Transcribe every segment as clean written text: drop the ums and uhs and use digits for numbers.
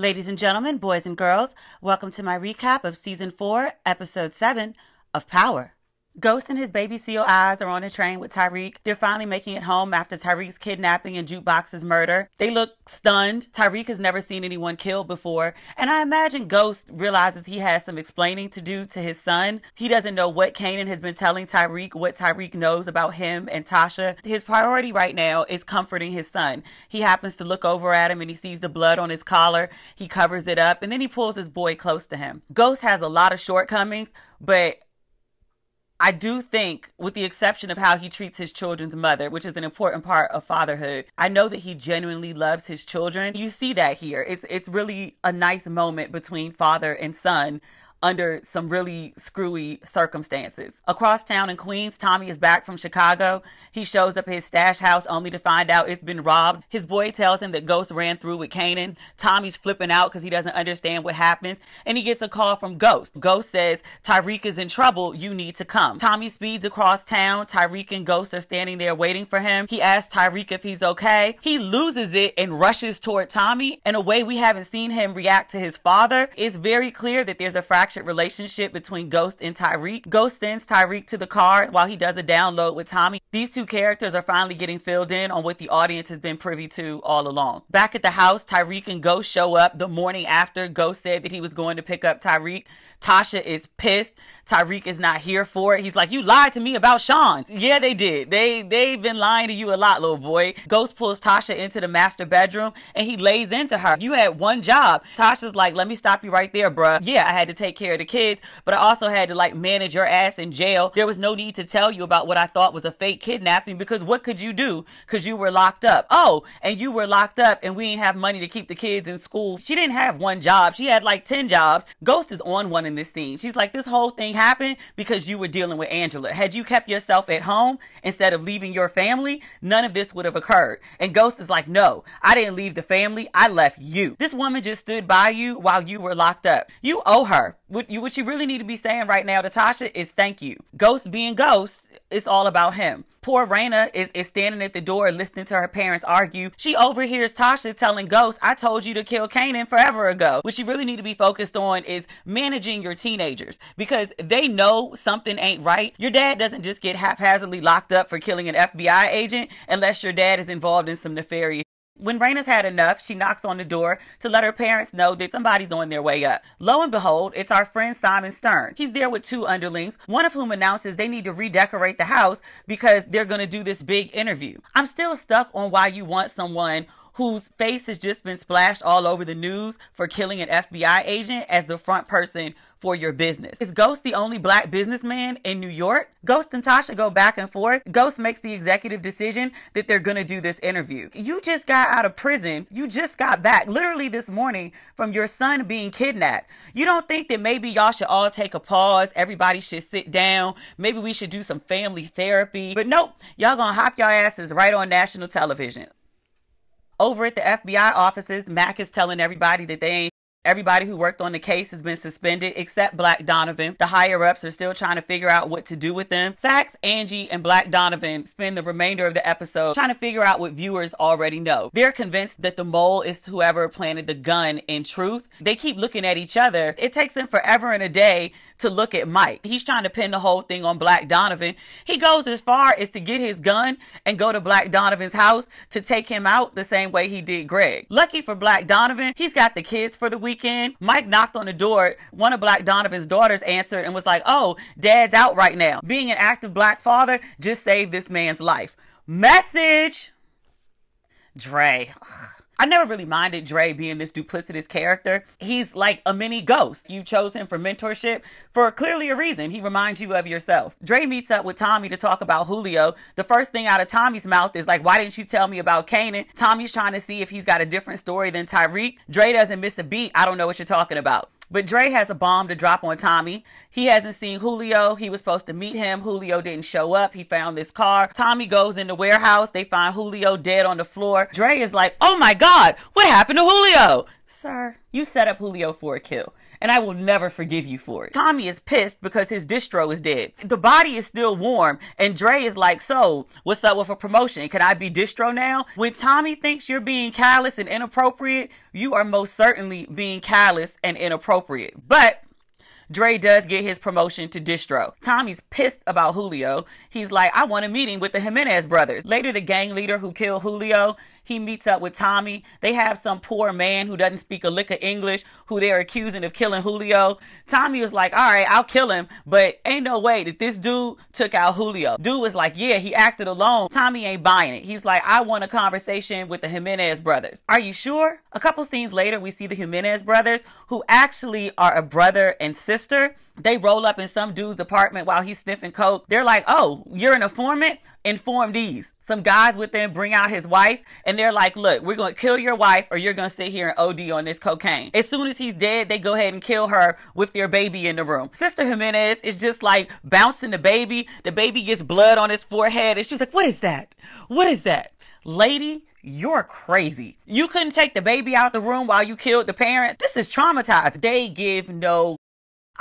Ladies and gentlemen, boys and girls, welcome to my recap of Season 4, Episode 7 of Power. Ghost and his baby seal eyes are on a train with Tyreek. They're finally making it home after Tyreek's kidnapping and Jukebox's murder. They look stunned. Tyreek has never seen anyone killed before, and I imagine Ghost realizes he has some explaining to do to his son. He doesn't know what Kanan has been telling Tyreek, what Tyreek knows about him and Tasha. His priority right now is comforting his son. He happens to look over at him and he sees the blood on his collar. He covers it up, and then he pulls his boy close to him. Ghost has a lot of shortcomings, but I do think, with the exception of how he treats his children's mother, which is an important part of fatherhood, I know that he genuinely loves his children. You see that here. It's really a nice moment between father and son under some really screwy circumstances. Across town in Queens, Tommy is back from Chicago. He shows up at his stash house only to find out it's been robbed. His boy tells him that Ghost ran through with Kanan. Tommy's flipping out because he doesn't understand what happens, and he gets a call from Ghost. Ghost says, Tyreek is in trouble, you need to come. Tommy speeds across town. Tyreek and Ghost are standing there waiting for him. He asks Tyreek if he's okay. He loses it and rushes toward Tommy in a way we haven't seen him react to his father. It's very clear that there's a fractured relationship between Ghost and Tyreek. Ghost sends Tyreek to the car while he does a download with Tommy. These two characters are finally getting filled in on what the audience has been privy to all along. Back at the house, Tyreek and Ghost show up the morning after Ghost said that he was going to pick up Tyreek. Tasha is pissed. Tyreek is not here for it. He's like, you lied to me about Sean. Yeah, they did. They've been lying to you a lot, little boy. Ghost pulls Tasha into the master bedroom and he lays into her. You had one job. Tasha's like, let me stop you right there, bruh. Yeah, I had to take care of the kids, but I also had to manage your ass in jail. There was no need to tell you about what I thought was a fake kidnapping, because what could you do? Because you were locked up. Oh, and you were locked up and we didn't have money to keep the kids in school. She didn't have one job. She had 10 jobs. Ghost is on one in this scene. She's like, this whole thing happened because you were dealing with Angela. Had you kept yourself at home instead of leaving your family, none of this would have occurred. And Ghost is like, no, I didn't leave the family. I left you. This woman just stood by you while you were locked up. You owe her. What you really need to be saying right now to Tasha is thank you. Ghost being Ghost, it's all about him. Poor Raina is standing at the door listening to her parents argue. She overhears Tasha telling Ghost, I told you to kill Kanan forever ago. What you really need to be focused on is managing your teenagers, because they know something ain't right. Your dad doesn't just get haphazardly locked up for killing an FBI agent unless your dad is involved in some nefarious. When Raina's had enough, she knocks on the door to let her parents know that somebody's on their way up. Lo and behold, it's our friend Simon Stern. He's there with two underlings, one of whom announces they need to redecorate the house because they're going to do this big interview. I'm still stuck on why you want someone whose face has just been splashed all over the news for killing an FBI agent as the front person for your business. Is Ghost the only black businessman in New York? Ghost and Tasha go back and forth. Ghost makes the executive decision that they're going to do this interview. You just got out of prison. You just got back literally this morning from your son being kidnapped. You don't think that maybe y'all should all take a pause? Everybody should sit down. Maybe we should do some family therapy. But nope, y'all gonna hop y'all asses right on national television. Over at the FBI offices, Mac is telling everybody that everybody who worked on the case has been suspended except Black Donovan. The higher-ups are still trying to figure out what to do with them. Sax, Angie, and Black Donovan spend the remainder of the episode trying to figure out what viewers already know. They're convinced that the mole is whoever planted the gun in truth. They keep looking at each other. It takes them forever and a day to look at Mike. He's trying to pin the whole thing on Black Donovan. He goes as far as to get his gun and go to Black Donovan's house to take him out the same way he did Greg. Lucky for Black Donovan, he's got the kids for the weekend. Mike knocked on the door. One of Black Donovan's daughters answered and was like, oh, dad's out right now. Being an active black father just saved this man's life. Message. Dre. I never really minded Dre being this duplicitous character. He's like a mini Ghost. You chose him for mentorship for clearly a reason. He reminds you of yourself. Dre meets up with Tommy to talk about Julio. The first thing out of Tommy's mouth is like, why didn't you tell me about Kanan? Tommy's trying to see if he's got a different story than Tyreek. Dre doesn't miss a beat. I don't know what you're talking about. But Dre has a bomb to drop on Tommy. He hasn't seen Julio. He was supposed to meet him. Julio didn't show up. He found this car. Tommy goes in the warehouse. They find Julio dead on the floor. Dre is like, oh my God, what happened to Julio? Sir, you set up Julio for a kill. and I will never forgive you for it. Tommy is pissed because his distro is dead. The body is still warm, and Dre is like, so, what's up with a promotion? Can I be distro now? When Tommy thinks you're being callous and inappropriate, you are most certainly being callous and inappropriate. But Dre does get his promotion to distro. Tommy's pissed about Julio. He's like, I want a meeting with the Jimenez brothers. Later, the gang leader who killed Julio, he meets up with Tommy. They have some poor man who doesn't speak a lick of English who they're accusing of killing Julio. Tommy was like, all right, I'll kill him, but ain't no way that this dude took out Julio. Dude was like, yeah, he acted alone. Tommy ain't buying it. He's like, I want a conversation with the Jimenez brothers. Are you sure? A couple scenes later, we see the Jimenez brothers, who actually are a brother and sister. They roll up in some dude's apartment while he's sniffing coke. They're like, oh, you're an informant? Inform these. Some guys with them bring out his wife, and they're like, look, we're going to kill your wife or you're going to sit here and OD on this cocaine. As soon as he's dead, they go ahead and kill her with their baby in the room. Sister Jimenez is just like bouncing the baby. The baby gets blood on his forehead, and she's like, what is that? What is that? Lady, you're crazy. You couldn't take the baby out the room while you killed the parents? This is traumatized. They give no...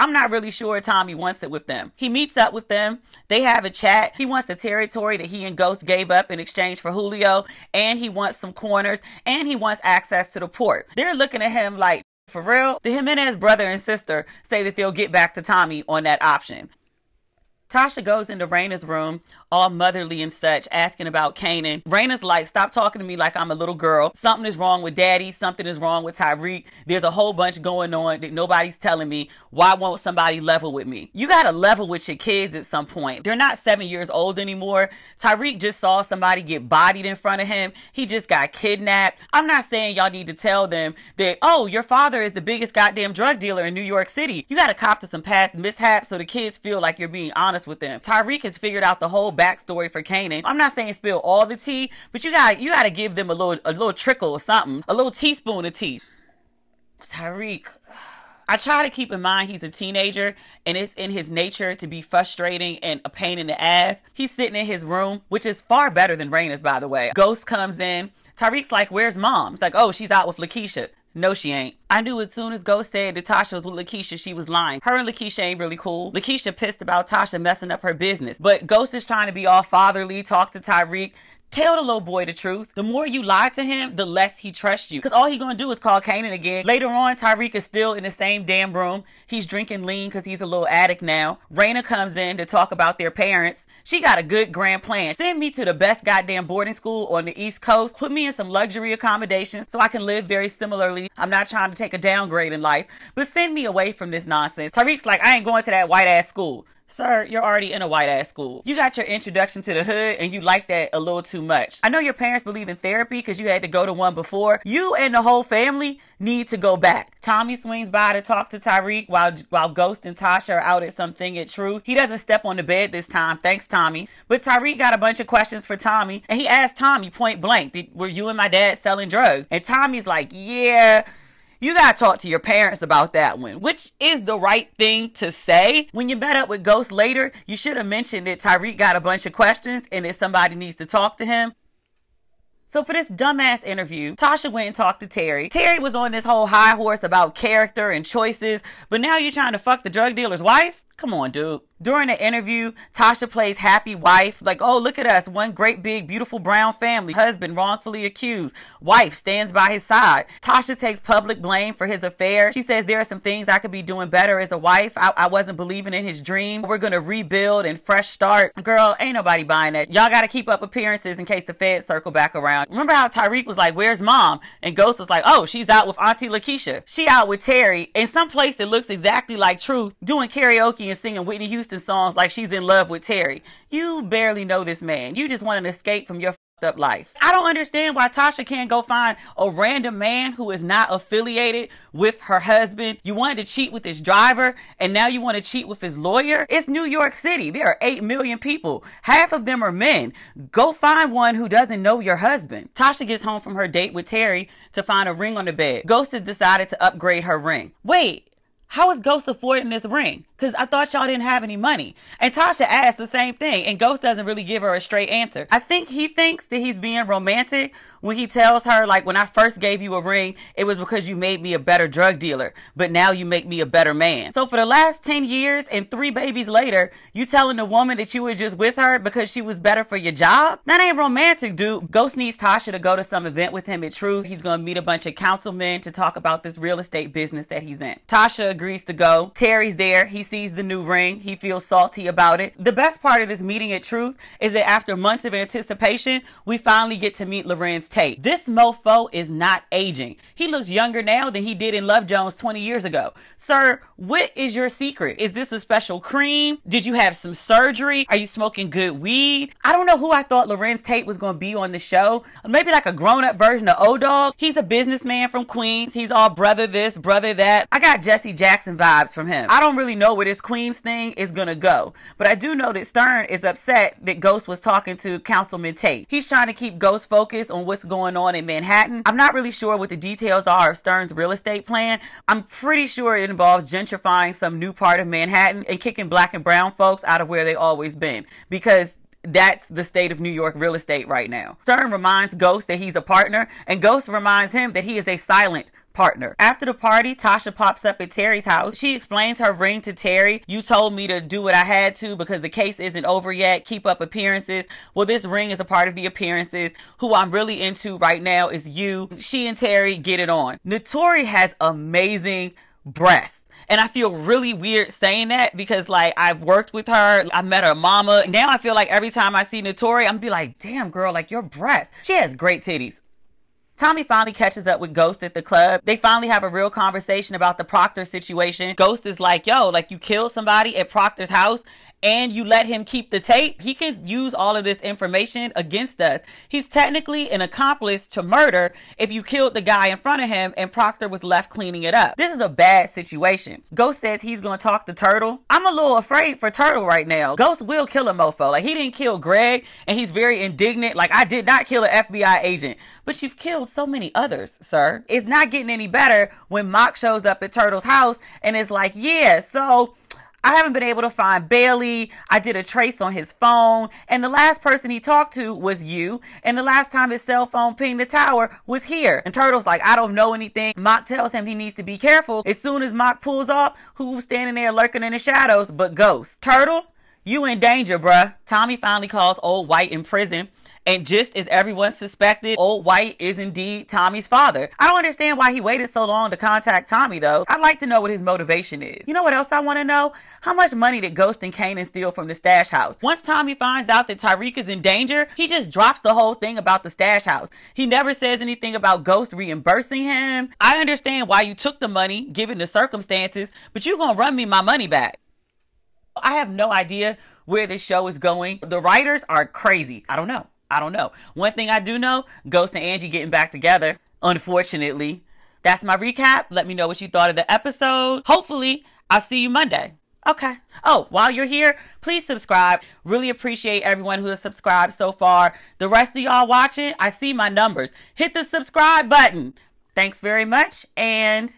I'm not really sure Tommy wants it with them. He meets up with them. They have a chat. He wants the territory that he and Ghost gave up in exchange for Julio. And he wants some corners. And he wants access to the port. They're looking at him like, for real? The Jimenez brother and sister say that they'll get back to Tommy on that option. Tasha goes into Raina's room, all motherly and such, asking about Kanan. Raina's like, stop talking to me like I'm a little girl. Something is wrong with Daddy. Something is wrong with Tyreek. There's a whole bunch going on that nobody's telling me. Why won't somebody level with me? You got to level with your kids at some point. They're not 7 years old anymore. Tyreek just saw somebody get bodied in front of him. He just got kidnapped. I'm not saying y'all need to tell them that, oh, your father is the biggest goddamn drug dealer in New York City. You got to cop to some past mishaps so the kids feel like you're being honest with them. Tyreek has figured out the whole backstory for Kanan. I'm not saying spill all the tea, but you gotta give them a little trickle or something, a little teaspoon of tea. Tyreek, I try to keep in mind he's a teenager and it's in his nature to be frustrating and a pain in the ass. He's sitting in his room, which is far better than Raina's, by the way. Ghost comes in. Tyreek's like, where's Mom? It's like, oh, she's out with Lakeisha. No, she ain't. I knew as soon as Ghost said that Tasha was with Lakeisha, she was lying. Her and Lakeisha ain't really cool. Lakeisha pissed about Tasha messing up her business. But Ghost is trying to be all fatherly, talk to Tyreek. Tell the little boy the truth. The more you lie to him, the less he trusts you. Because all he gonna do is call Kanan again. Later on, Tyreek is still in the same damn room. He's drinking lean because he's a little addict now. Raina comes in to talk about their parents. She got a good grand plan. Send me to the best goddamn boarding school on the East Coast. Put me in some luxury accommodations so I can live very similarly. I'm not trying to take a downgrade in life, but send me away from this nonsense. Tyreek's like, I ain't going to that white ass school. Sir, you're already in a white ass school. You got your introduction to the hood and you like that a little too much. I know your parents believe in therapy because you had to go to one before. You and the whole family need to go back. Tommy swings by to talk to Tyreek while Ghost and Tasha are out at something at True. He doesn't step on the bed this time. Thanks, Tommy. But Tyreek got a bunch of questions for Tommy and he asked Tommy point blank, were you and my dad selling drugs? And Tommy's like, yeah. You gotta talk to your parents about that one, which is the right thing to say. When you met up with Ghost later, you should have mentioned that Tyreek got a bunch of questions and that somebody needs to talk to him. So for this dumbass interview, Tasha went and talked to Terry. Terry was on this whole high horse about character and choices, but now you're trying to fuck the drug dealer's wife? Come on, dude. During the interview, Tasha plays happy wife. Like, oh, look at us. One great, big, beautiful brown family. Husband wrongfully accused. Wife stands by his side. Tasha takes public blame for his affair. She says there are some things I could be doing better as a wife. I wasn't believing in his dream. We're going to rebuild and fresh start. Girl, ain't nobody buying that. Y'all got to keep up appearances in case the feds circle back around. Remember how Tyreek was like, where's Mom? And Ghost was like, oh, she's out with Auntie Lakeisha. She out with Terry in some place that looks exactly like Truth, doing karaoke and singing Whitney Houston songs like she's in love with Terry. You barely know this man. You just want an escape from your fucked up life. I don't understand why Tasha can't go find a random man who is not affiliated with her husband. You wanted to cheat with his driver and now you want to cheat with his lawyer? It's New York City. There are 8 million people. Half of them are men. Go find one who doesn't know your husband. Tasha gets home from her date with Terry to find a ring on the bed. Ghost has decided to upgrade her ring. Wait. How is Ghost affording this ring? Because I thought y'all didn't have any money. And Tasha asked the same thing, and Ghost doesn't really give her a straight answer. I think he thinks that he's being romantic when he tells her, like, when I first gave you a ring, it was because you made me a better drug dealer, but now you make me a better man. So for the last 10 years and 3 babies later, you telling the woman that you were just with her because she was better for your job? That ain't romantic, dude. Ghost needs Tasha to go to some event with him at Truth. He's gonna meet a bunch of councilmen to talk about this real estate business that he's in. Tasha agrees to go. Terry's there. He sees the new ring. He feels salty about it. The best part of this meeting at Truth is that after months of anticipation, we finally get to meet Lorenz Tate. This mofo is not aging. He looks younger now than he did in Love Jones 20 years ago. Sir, what is your secret? Is this a special cream? Did you have some surgery? Are you smoking good weed? I don't know who I thought Lorenz Tate was going to be on the show. Maybe like a grown-up version of O-Dog. He's a businessman from Queens. He's all brother this, brother that. I got Jesse Jackson vibes from him. I don't really know where this Queens thing is going to go, but I do know that Stern is upset that Ghost was talking to Councilman Tate. He's trying to keep Ghost focused on what's going on in Manhattan. I'm not really sure what the details are of Stern's real estate plan. I'm pretty sure it involves gentrifying some new part of Manhattan and kicking black and brown folks out of where they always been, because that's the state of New York real estate right now. Stern reminds Ghost that he's a partner, and Ghost reminds him that he is a silent partner. After the party, Tasha pops up at Terry's house. She explains her ring to Terry. You told me to do what I had to because the case isn't over yet. Keep up appearances. Well, this ring is a part of the appearances. Who I'm really into right now is you. She and Terry get it on. Notori has amazing breasts. And I feel really weird saying that because, like, I've worked with her. I met her mama. Now I feel like every time I see Notori, I'm be like, damn, girl, like, your breasts. She has great titties. Tommy finally catches up with Ghost at the club. They finally have a real conversation about the Proctor situation. Ghost is like, yo, like, you killed somebody at Proctor's house and you let him keep the tape. He can use all of this information against us. He's technically an accomplice to murder if you killed the guy in front of him and Proctor was left cleaning it up. This is a bad situation. Ghost says he's going to talk to Turtle. I'm a little afraid for Turtle right now. Ghost will kill a mofo. Like, he didn't kill Greg and he's very indignant. Like, I did not kill an FBI agent, but you've killed so many others, sir. It's not getting any better when Mock shows up at Turtle's house and is like, yeah, so I haven't been able to find Bailey. I did a trace on his phone, and the last person he talked to was you, and the last time his cell phone pinged the tower was here. And Turtle's like, I don't know anything. Mock tells him he needs to be careful. As soon as Mock pulls off, who's standing there lurking in the shadows but Ghost? Turtle, you in danger, bruh. Tommy finally calls Old White in prison. And just as everyone suspected, Old White is indeed Tommy's father. I don't understand why he waited so long to contact Tommy, though. I'd like to know what his motivation is. You know what else I want to know? How much money did Ghost and Kanan steal from the stash house? Once Tommy finds out that Tariq is in danger, he just drops the whole thing about the stash house. He never says anything about Ghost reimbursing him. I understand why you took the money, given the circumstances, but you're gonna run me my money back. I have no idea where this show is going. The writers are crazy. I don't know. One thing I do know, Ghost and Angie getting back together, unfortunately. That's my recap. Let me know what you thought of the episode. Hopefully, I'll see you Monday. Okay. Oh, while you're here, please subscribe. Really appreciate everyone who has subscribed so far. The rest of y'all watching, I see my numbers. Hit the subscribe button. Thanks very much, and